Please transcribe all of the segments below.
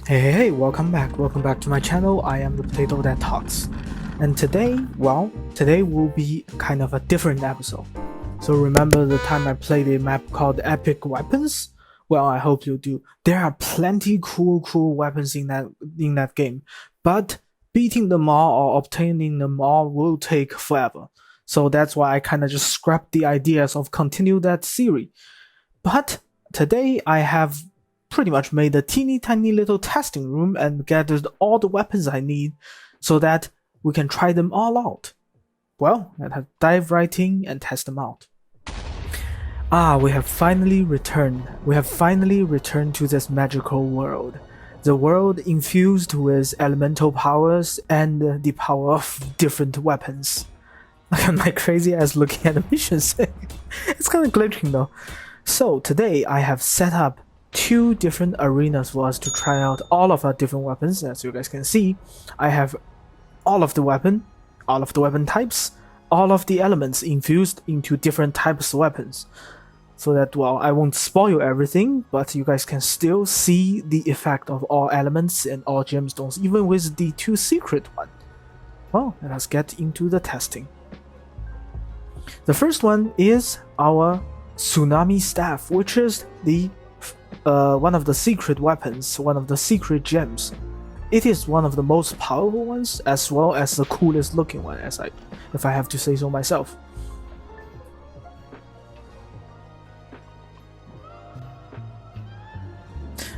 Hey, welcome back to my channel. I am the Potato that talks. And today will be kind of a different episode. So remember the time I played a map called Epic Weapons? Well, I hope you do. There are plenty cool weapons in that game, but beating them all or obtaining them all will take forever. So that's why I kind of just scrapped the ideas of continue that series. But today I have pretty much made a teeny tiny little testing room and gathered all the weapons I need so that we can try them all out. Well, let's dive right in and test them out. We have finally returned. We have finally returned to this magical world. The world infused with elemental powers and the power of different weapons. Look at my crazy ass looking animations. It's kind of glitching though. So today I have set up 2 different arenas for us to try out all of our different weapons. As you guys can see, I have all of the weapon types, all of the elements infused into different types of weapons. So that, well, I won't spoil everything, but you guys can still see the effect of all elements and all gemstones, even with the 2 secret ones. Well, let us get into the testing. The first one is our Tsunami Staff, which is the one of the secret weapons, one of the secret gems. It is one of the most powerful ones, as well as the coolest looking one, if I have to say so myself.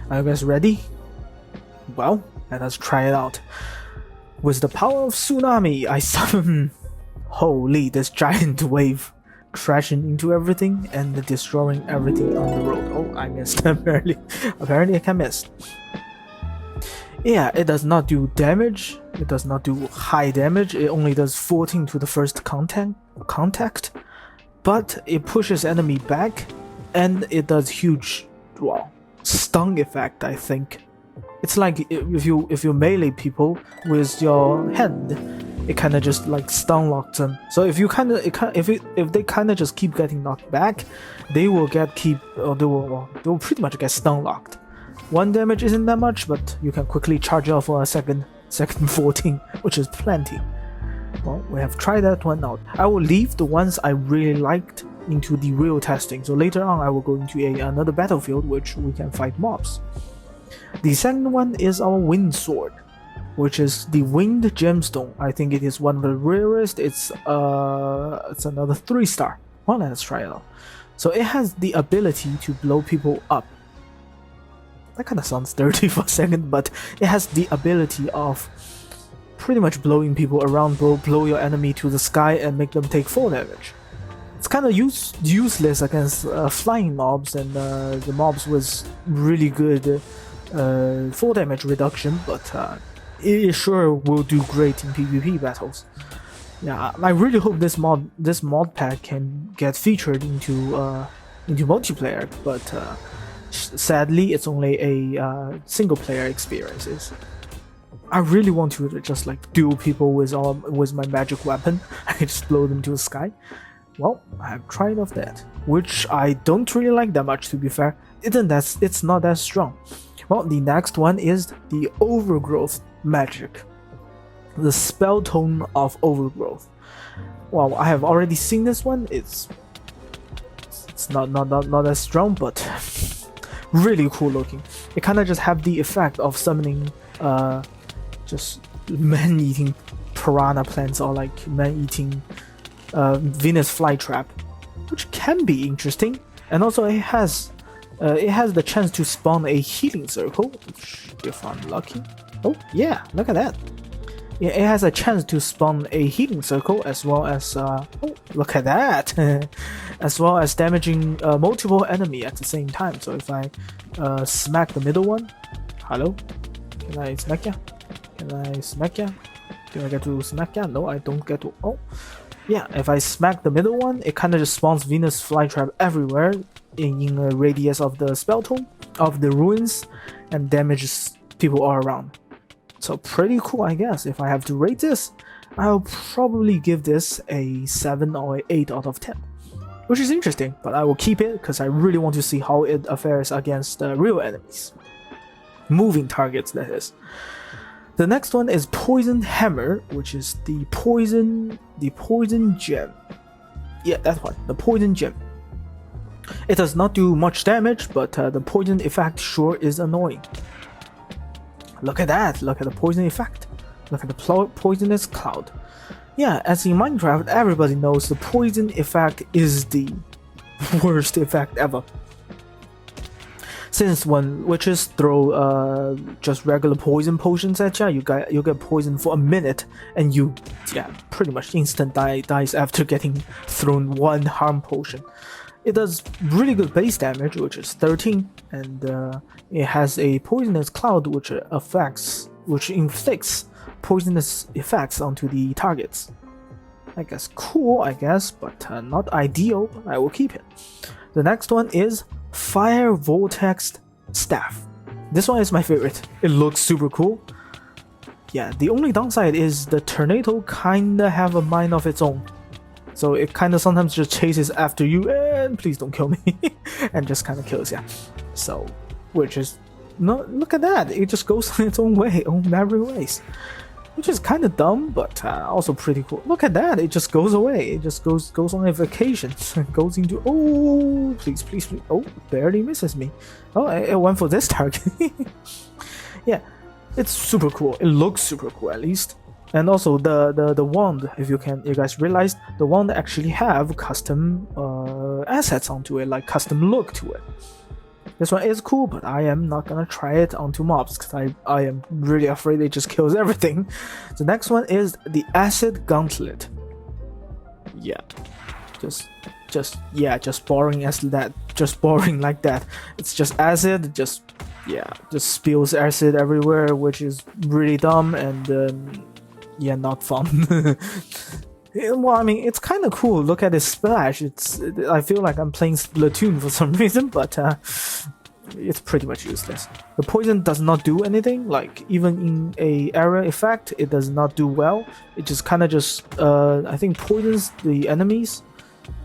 Are you guys ready? Well, let us try it out. With the power of Tsunami, I summon... Holy, this giant wave crashing into everything and destroying everything on the road. Oh, I missed apparently. Apparently I can miss. Yeah, it does not do damage. It does not do high damage. It only does 14 to the first contact. But it pushes enemy back and it does huge, well, stun effect, I think. It's like if you melee people with your hand, it kind of just like stun locks them. So if you if they kind of just keep getting knocked back, they will they will pretty much get stun locked. 1 damage isn't that much, but you can quickly charge out for a second 14, which is plenty. Well, we have tried that one out. I will leave the ones I really liked into the real testing. So later on, I will go into another battlefield which we can fight mobs. The second one is our Wind Sword, which is the Wind Gemstone. I think it is one of the rarest. It's another 3-star. Well, let's try it out. So it has the ability to blow people up. That kind of sounds dirty for a second, but it has the ability of pretty much blowing people around, blow your enemy to the sky and make them take 4 damage. It's kind of useless against flying mobs and the mobs with really good 4 damage reduction, but it sure will do great in PvP battles. Yeah, I really hope this mod pack can get featured into multiplayer, but sadly it's only a single player experiences. I really want to just like duel people with my magic weapon. I can just blow them to the sky. Well, I have tried of that, which I don't really like that much, to be fair. It's not that strong. Well, the next one is the Overgrowth Magic, the Spell Tome of Overgrowth. Well, I have already seen this one. It's not as strong, but really cool looking. It kind of just have the effect of summoning just man-eating piranha plants, or like man-eating Venus flytrap, which can be interesting. And also it has the chance to spawn a healing circle, which, if I'm lucky. Oh yeah, look at that. Yeah, it has a chance to spawn a healing circle, as well as oh, look at that, as well as damaging multiple enemy at the same time. So if I smack the middle one, hello, can I smack ya? Can I smack ya? Do I get to smack ya? No, I don't get to. Oh, yeah. If I smack the middle one, it kind of just spawns Venus flytrap everywhere in a radius of the spell tome of the ruins, and damages people all around. So pretty cool, I guess. If I have to rate this, I'll probably give this a 7 or 8 out of 10, which is interesting, but I will keep it because I really want to see how it fares against real enemies. moving targets, that is. The next one is Poison Hammer, which is the poison gem. Yeah, that one, the poison gem. It does not do much damage, but the poison effect sure is annoying. Look at that, look at the poison effect. Look at the poisonous cloud. Yeah, as in Minecraft, everybody knows the poison effect is the worst effect ever. Since when witches throw just regular poison potions at you, you get poisoned for a minute, and you pretty much instant dies after getting thrown one harm potion. It does really good base damage, which is 13, and it has a poisonous cloud which inflicts poisonous effects onto the targets. I guess cool, but not ideal. I will keep it. The next one is Fire Vortex Staff. This one is my favorite. It looks super cool. Yeah, the only downside is the tornado kinda have a mind of its own. So it kinda sometimes just chases after you and please don't kill me and just kinda kills you. So, which is, no, look at that, it just goes on its own way, own merry ways. Which is kind of dumb, but also pretty cool. Look at that, it just goes away. It just goes on a vacation. Goes into, oh, please. Oh, barely misses me. Oh, it went for this target. Yeah, it's super cool. It looks super cool, at least. And also the wand, if you guys realize, the wand actually have custom assets onto it, like custom look to it. This one is cool, but I am not gonna try it onto mobs because I am really afraid it just kills everything. The next one is the Acid Gauntlet. Yeah, just boring as that, just boring like that. It's just acid, just spills acid everywhere, which is really dumb and not fun. Well, I mean, it's kind of cool. Look at this splash. I feel like I'm playing Splatoon for some reason, but it's pretty much useless. The poison does not do anything. Like, even in a area effect, it does not do well. It just kind of I think poisons the enemies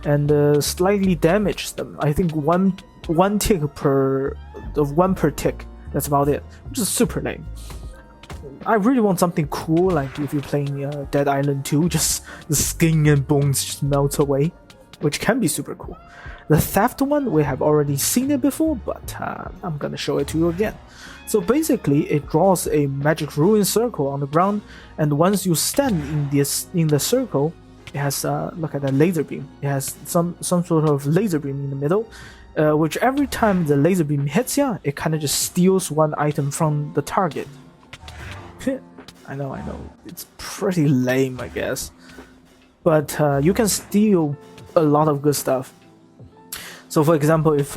and slightly damages them. I think one tick per tick. That's about it. Which is super lame. I really want something cool, like if you're playing Dead Island 2, just the skin and bones just melt away, which can be super cool. The Theft one, we have already seen it before, but I'm gonna show it to you again. So basically, it draws a magic ruin circle on the ground, and once you stand in the circle, it has look at that laser beam. It has some sort of laser beam in the middle, which every time the laser beam hits you, it kind of just steals one item from the target. I know, it's pretty lame, I guess, but you can steal a lot of good stuff. So for example, if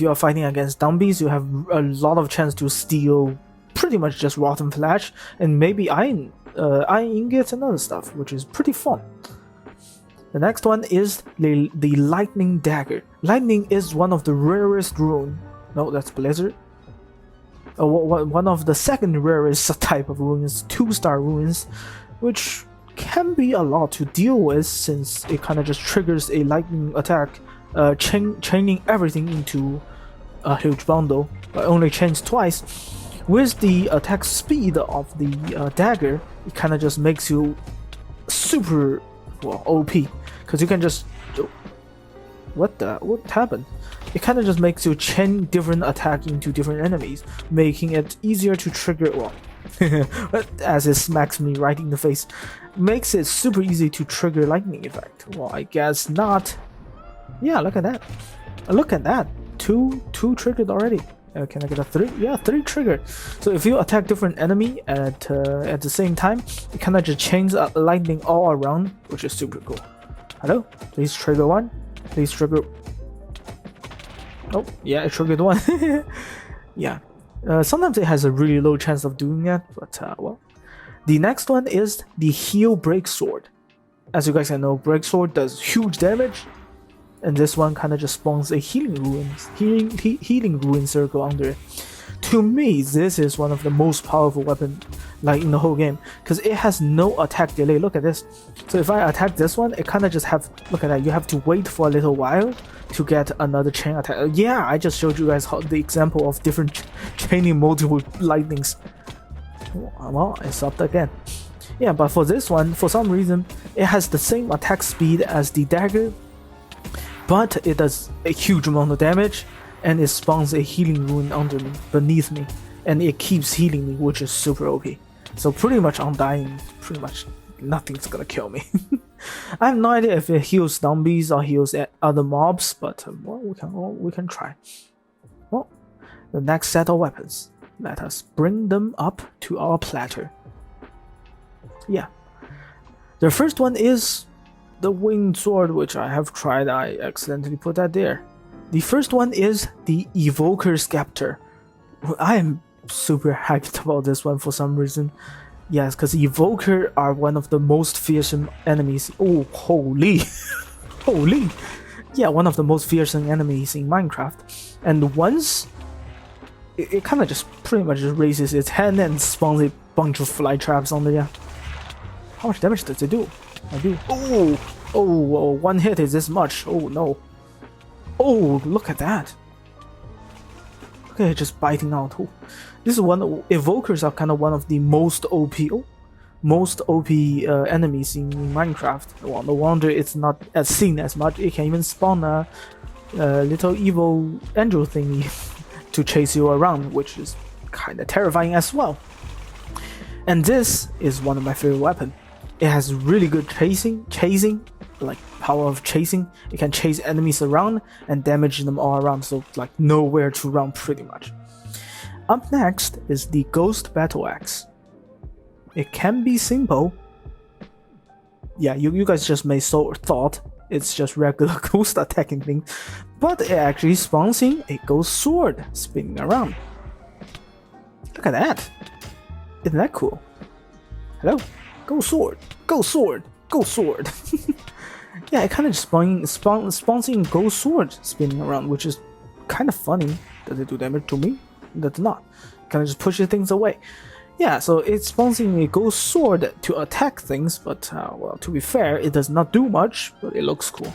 you are fighting against zombies, you have a lot of chance to steal pretty much just rotten flesh and maybe iron ingots and other stuff, which is pretty fun. The next one is the Lightning Dagger. Lightning is one of the rarest rune. No, that's Blizzard. One of the second rarest type of runes, 2-star runes, which can be a lot to deal with since it kind of just triggers a lightning attack, chaining everything into a huge bundle, but only chains twice. With the attack speed of the dagger, it kind of just makes you super OP, because you can just what happened? It kind of just makes you chain different attack into different enemies, making it easier to trigger. Well, as it smacks me right in the face, makes it super easy to trigger lightning effect. Well, I guess not. Yeah, look at that. Look at that. Two triggered already. Can I get a 3? Yeah, 3 triggered. So if you attack different enemy at the same time, it kind of just chains lightning all around, which is super cool. Hello? Please trigger 1. Please trigger. Oh, yeah, it triggered 1. Yeah. Sometimes it has a really low chance of doing that, but well. The next one is the Heal Break Sword. As you guys can know, Break Sword does huge damage, and this one kind of just spawns a healing ruin circle under it. To me, this is one of the most powerful weapon like in the whole game, because it has no attack delay. Look at this. So if I attack this one, it kind of just have, look at that, you have to wait for a little while to get another chain attack. Yeah, I just showed you guys how the example of different chaining multiple lightnings. Well, it stopped again. Yeah, but for this one, for some reason, it has the same attack speed as the dagger, but it does a huge amount of damage, and it spawns a healing rune under me, beneath me, and it keeps healing me, which is super OP. So pretty much undying, pretty much nothing's gonna kill me. I have no idea if it heals zombies or heals other mobs, but well, we can try. Well, the next set of weapons. Let us bring them up to our platter. Yeah. The first one is the winged sword, which I have tried. I accidentally put that there. The first one is the Evoker Scepter. I am super hyped about this one for some reason. Yes, because Evoker are one of the most fearsome enemies. Oh, holy. Holy. Yeah, one of the most fearsome enemies in Minecraft. And once it kind of just pretty much just raises its hand and spawns a bunch of fly traps on there. How much damage does it do? I do. Oh, one hit is this much. Oh no. Oh, look at that. Okay, just biting out. Oh. This is one. Evokers are kind of one of the most OP, enemies in Minecraft. Well, no wonder it's not as seen as much. It can even spawn a little evil angel thingy to chase you around, which is kind of terrifying as well. And this is one of my favorite weapons. It has really good chasing, like power of chasing. It can chase enemies around and damage them all around, so like nowhere to run pretty much. Up next is the Ghost Battle Axe. It can be simple. Yeah, you guys just may thought it's just regular ghost attacking thing, but it actually spawns in a ghost sword spinning around. Look at that. Isn't that cool? Hello? Go sword! Go sword! Go sword! Yeah, it kind of spawns in ghost sword spinning around, which is kind of funny. Does it do damage to me? It does not. Kind of just pushes things away. Yeah, so it spawns in a ghost sword to attack things, but well, to be fair, it does not do much, but it looks cool.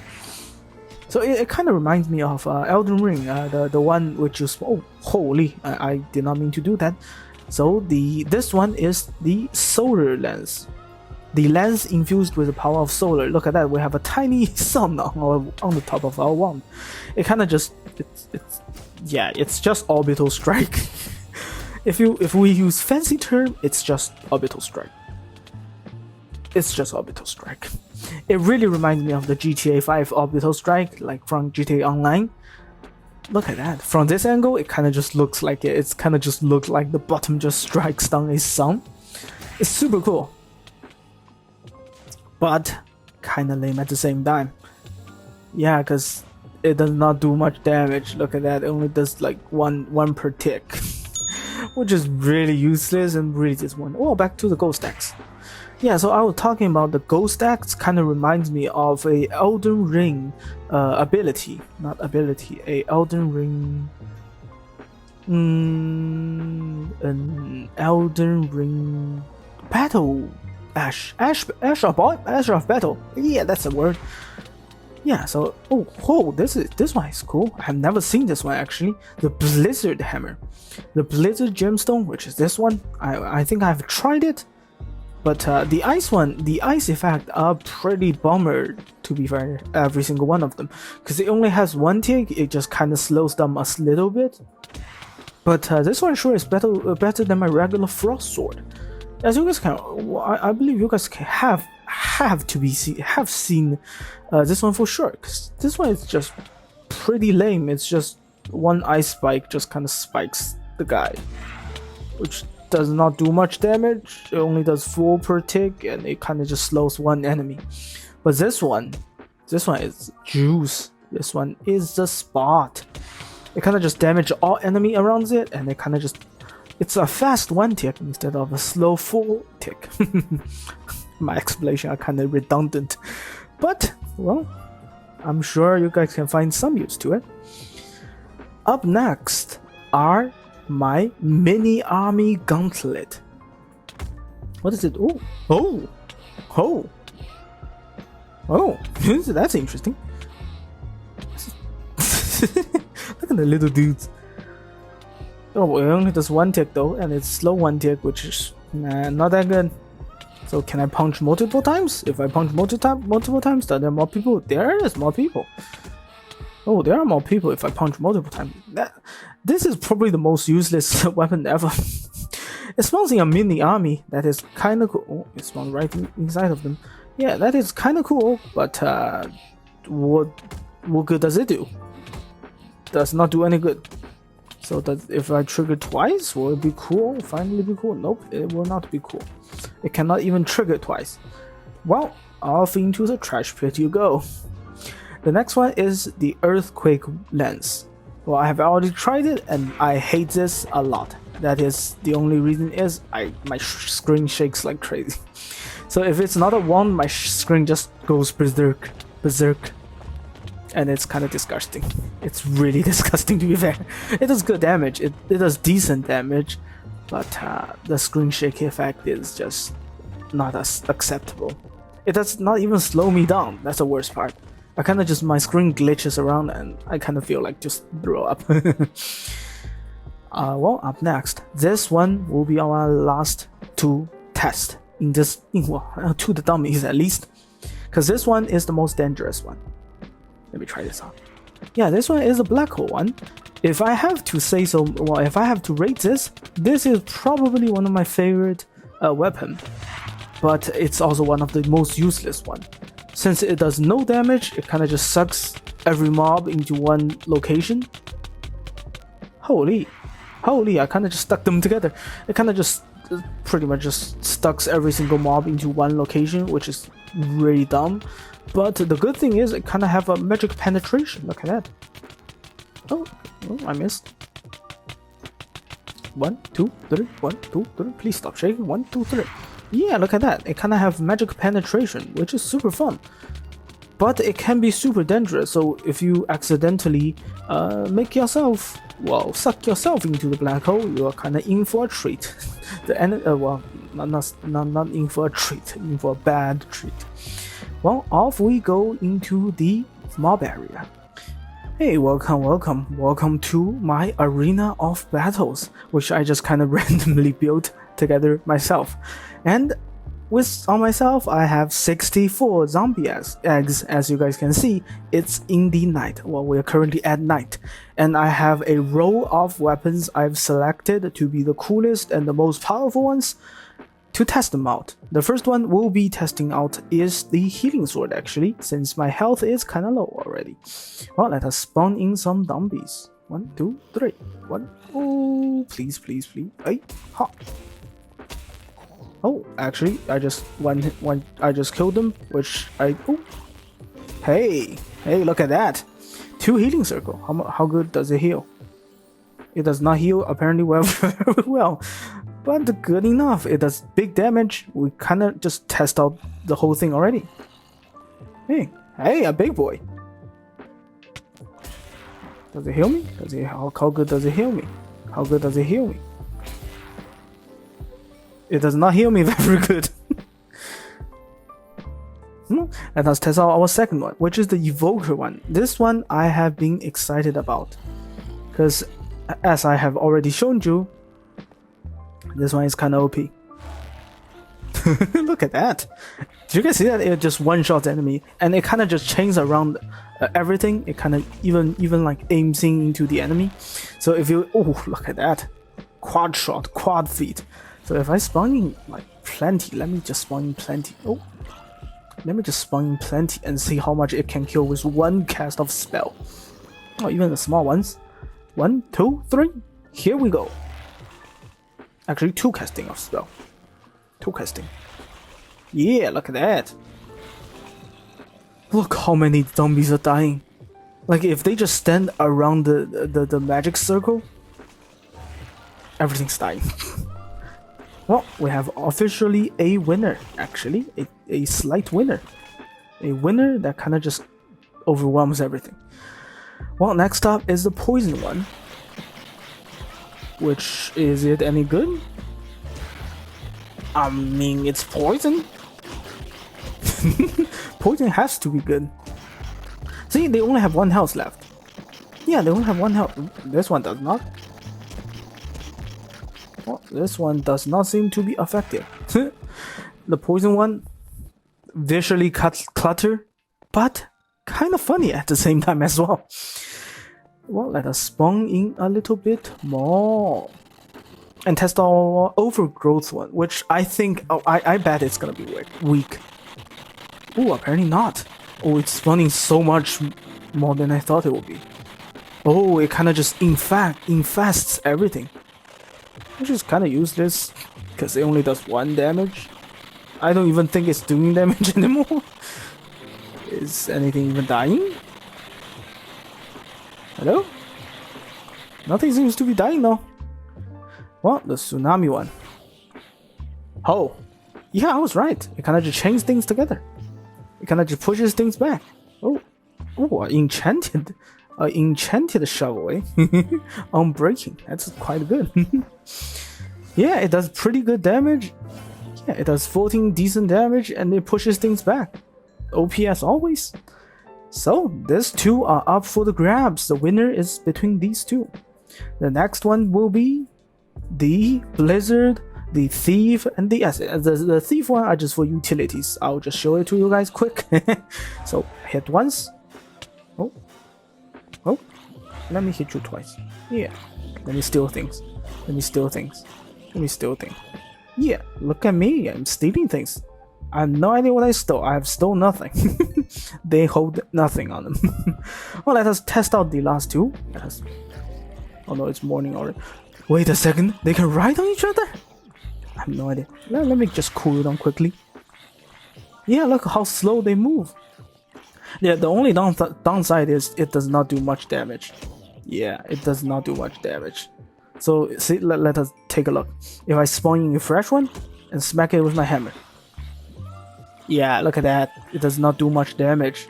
So it kind of reminds me of Elden Ring, the one which is, oh holy, I did not mean to do that. So this one is the solar lens. The lens infused with the power of solar. Look at that, we have a tiny sun on the top of our wand. It kind of just, it's just orbital strike. If we use fancy term, it's just orbital strike. It's just orbital strike. It really reminds me of the GTA 5 orbital strike, like from GTA Online. Look at that. From this angle, it kind of just looks like it's kind of just looks like the bottom just strikes down a sun. It's super cool, but kind of lame at the same time. Yeah, because it does not do much damage. Look at that. It only does like one per tick. Which is really useless and really disappointing. Oh, back to the ghost axe. Yeah, so I was talking about the ghost axe. Kind of reminds me of a Elden Ring ability, not ability. A Elden Ring, an Elden Ring battle ash of battle. Yeah, that's the word. Yeah, so this one is cool. I have never seen this one actually. The Blizzard Hammer, the Blizzard Gemstone, which is this one. I think I've tried it, but the ice one, the ice effect are pretty bummer, to be fair. Every single one of them, because it only has one tick. It just kind of slows them a little bit. But this one sure is better than my regular frost sword. As you guys can, I believe you guys can have seen this one for sure, because this one is just pretty lame. It's just one ice spike just kind of spikes the guy, which does not do much damage. It only does 4 per tick, and it kind of just slows one enemy. But this one is juice. This one is the spot. It kind of just damage all enemy around it, and it kind of just, it's a fast 1 tick instead of a slow 4 tick. My explanation are kind of redundant, but well, I'm sure you guys can find some use to it. Up next are my mini army gauntlet. What is it? Oh, oh, oh, oh! That's interesting. Look at the little dudes. Oh, it only does 1 tick though, and it's slow 1 tick, which is not that good. So can I punch multiple times? If I punch multiple times, are there more people? There is more people. Oh, there are more people if I punch multiple times. This is probably the most useless weapon ever. It spawns in a mini army. That is kind of cool. Oh, it spawns right inside of them. Yeah, that is kind of cool, but what good does it do? Does not do any good. So that if I trigger twice, will it be cool? Finally be cool? Nope, it will not be cool. It cannot even trigger twice. Well, off into the trash pit you go. The next one is the earthquake lens. Well, I have already tried it and I hate this a lot. That is the only reason is my screen shakes like crazy. So if it's not a wand, my screen just goes berserk. And it's kind of disgusting. It's really disgusting, to be fair. It does good damage. It does decent damage, but the screen shake effect is just not as acceptable. It does not even slow me down. That's the worst part. I kind of just, my screen glitches around and I kind of feel like just throw up. Well, up next, this one will be our last to test in this, to the dummies at least, because this one is the most dangerous one. Let me try this out. Yeah, this one is a black hole one. If I have to say so, well, if I have to rate this is probably one of my favorite weapon, but it's also one of the most useless one. Since it does no damage, it kind of just sucks every mob into one location. Holy, I kind of just stuck them together. It kind of just pretty much just stucks every single mob into one location, which is really dumb. But the good thing is it kind of have a magic penetration. Look at that. Oh, I missed. 1, 2, 3, 1, 2, 3. Please stop shaking. 1, 2, 3. Yeah, look at that. It kind of have magic penetration, which is super fun. But it can be super dangerous. So if you accidentally make yourself, well, suck yourself into the black hole, you are kind of in for a treat. Well, not in for a treat, in for a bad treat. Well, off we go into the mob area. Hey, welcome to my arena of battles, which I just kind of randomly built together myself. And on myself, I have 64 zombie eggs. As you guys can see, it's in the night. Well, we're currently at night. And I have a row of weapons I've selected to be the coolest and the most powerful ones to test them out. The first one we'll be testing out is the healing sword, actually, since my health is kinda low already. Well, let us spawn in some zombies. 1, 2, 3. 1. Oh, please. Hey, ha. Oh, actually, I just killed them, which oh. Hey, look at that. 2 healing circle. How good does it heal? It does not heal apparently very well. But good enough. It does big damage. We kind of just test out the whole thing already. Hey, a big boy. Does it heal me? How good does it heal me? How good does it heal me? It does not heal me very good. Let us test out our second one, which is the evoker one. This one I have been excited about, because as I have already shown you, this one is kind of OP. Look at that. Did you guys see that? It just one-shots enemy, and it kind of just chains around everything. It kind of even like aims into the enemy. So if you, oh, look at that. Quad shot, quad feet. So if I spawn in like plenty, let me just spawn in plenty. Oh, let me just spawn in plenty and see how much it can kill with one cast of spell. Oh, even the small ones. 1, 2, 3. Here we go. Actually, 2 casting of spell. 2 casting. Yeah, look at that. Look how many zombies are dying. Like if they just stand around the magic circle, everything's dying. Well, we have officially a winner, actually. A slight winner. A winner that kind of just overwhelms everything. Well, next up is the poison one. Which, is it any good? I mean, it's poison. Poison has to be good. See, they only have 1 health left. Yeah, they only have 1 health. This one does not. Well, this one does not seem to be effective. The poison one, visually clutter, but kind of funny at the same time as well. Well, let us spawn in a little bit more and test our overgrowth one, which I think, I bet it's gonna be weak. Oh, apparently not. Oh, it's spawning so much more than I thought it would be. Oh, it kind of just infests everything, which is kind of useless because it only does 1 damage. I don't even think it's doing damage anymore. Is anything even dying? Hello? Nothing seems to be dying though. Well, the tsunami one. Oh, yeah, I was right. It kind of just chains things together. It kind of just pushes things back. Oh, enchanted shovel, eh? Unbreaking. That's quite good. Yeah, it does pretty good damage. Yeah, it does 14 decent damage and it pushes things back. OP as always. So, these two are up for the grabs. The winner is between these two. The next one will be the Blizzard, the Thief, and the Acid. The Thief one are just for utilities. I'll just show it to you guys quick. So, hit once. Oh. Let me hit you twice. Yeah. Let me steal things. Yeah, look at me. I'm stealing things. I have no idea what I stole. I have stole nothing. They hold nothing on them. Well, let us test out the last two. Oh no, it's morning already. Wait a second. They can ride on each other? I have no idea. Let me just cool it down quickly. Yeah, look how slow they move. Yeah, the only downside is it does not do much damage. Yeah, it does not do much damage. So, see, let us take a look. If I spawn in a fresh one and smack it with my hammer. Yeah, look at that. It does not do much damage.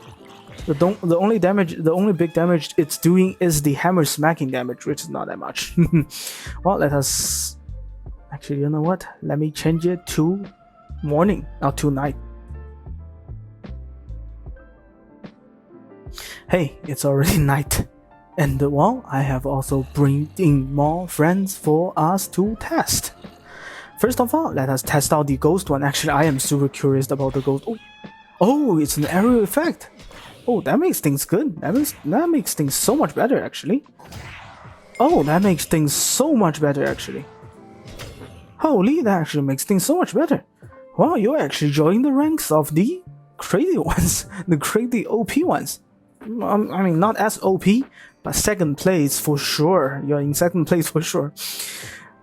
The only big damage it's doing is the hammer smacking damage, which is not that much. Well, let us... Actually, you know what? Let me change it to morning, not to night. Hey, it's already night. And well, I have also bring in more friends for us to test. First of all, let us test out the ghost one. Actually, I am super curious about the ghost. Oh, it's an aerial effect. Oh, that makes things good. That makes things so much better, actually. Oh, that makes things so much better, actually. Holy, that actually makes things so much better. Wow, you're actually joining the ranks of the crazy ones, the crazy OP ones. I mean, not as OP, but second place for sure. You're in second place for sure.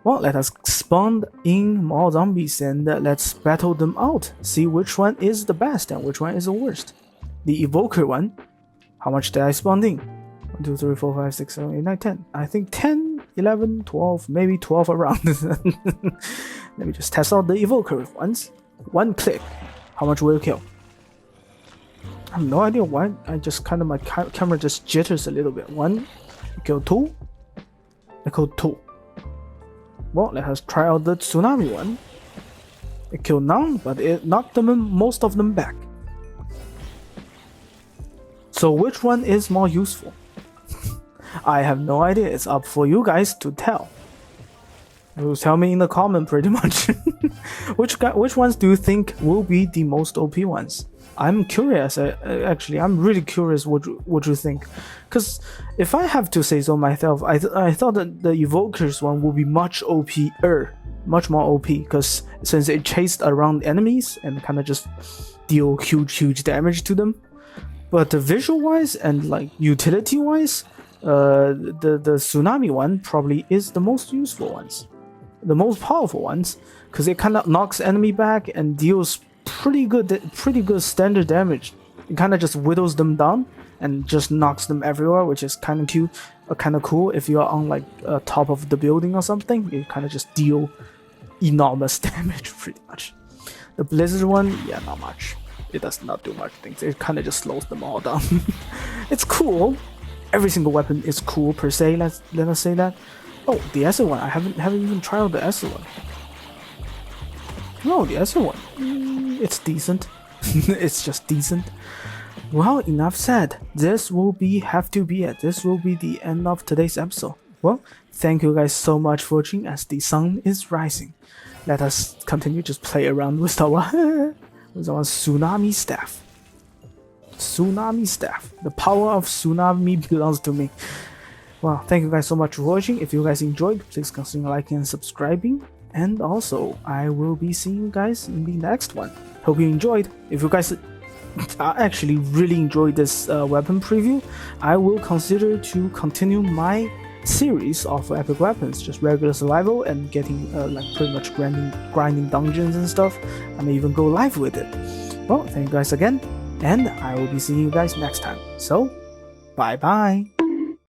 Well, let us spawn in more zombies and let's battle them out. See which one is the best and which one is the worst. The evoker one. How much did I spawn in? 1, 2, 3, 4, 5, 6, 7, 8, 9, 10. I think 10, 11, 12, maybe 12 around. Let me just test out the evoker ones. 1 click. How much will it kill? I have no idea why. I just kind of, my camera just jitters a little bit. 1, kill 2, I killed 2. Well, let us try out the tsunami one. It killed none, but it knocked most of them back. So which one is more useful? I have no idea. It's up for you guys to tell. You tell me in the comment pretty much. Which ones do you think will be the most OP ones? I'm curious. Actually, I'm really curious what you think. Because if I have to say so myself, I thought that the Evokers one would be much much more OP. Because since it chased around enemies and kind of just deal huge damage to them. But visual-wise and like utility-wise, the Tsunami one probably is the most useful ones. The most powerful ones. Because it kind of knocks enemy back and deals pretty good standard damage. It kind of just whittles them down and just knocks them everywhere, which is kind of cute, kind of cool. If you are on like top of the building or something, you kind of just deal enormous damage pretty much. The Blizzard one, yeah, not much. It does not do much things. It kind of just slows them all down. It's cool. Every single weapon is cool per se. Let us say that. Oh, the acid one. I haven't even tried out the acid one. Oh, the other one. It's decent. It's just decent. Well, enough said. This will have to be it. This will be the end of today's episode. Well, thank you guys so much for watching as the sun is rising. Let us continue just play around with our tsunami staff. Tsunami staff. The power of tsunami belongs to me. Well, thank you guys so much for watching. If you guys enjoyed, please consider liking and subscribing. And also, I will be seeing you guys in the next one. Hope you enjoyed. If you guys actually really enjoyed this weapon preview, I will consider to continue my series of epic weapons, just regular survival and getting like pretty much grinding dungeons and stuff. I may even go live with it. Well, thank you guys again, and I will be seeing you guys next time. So, bye bye.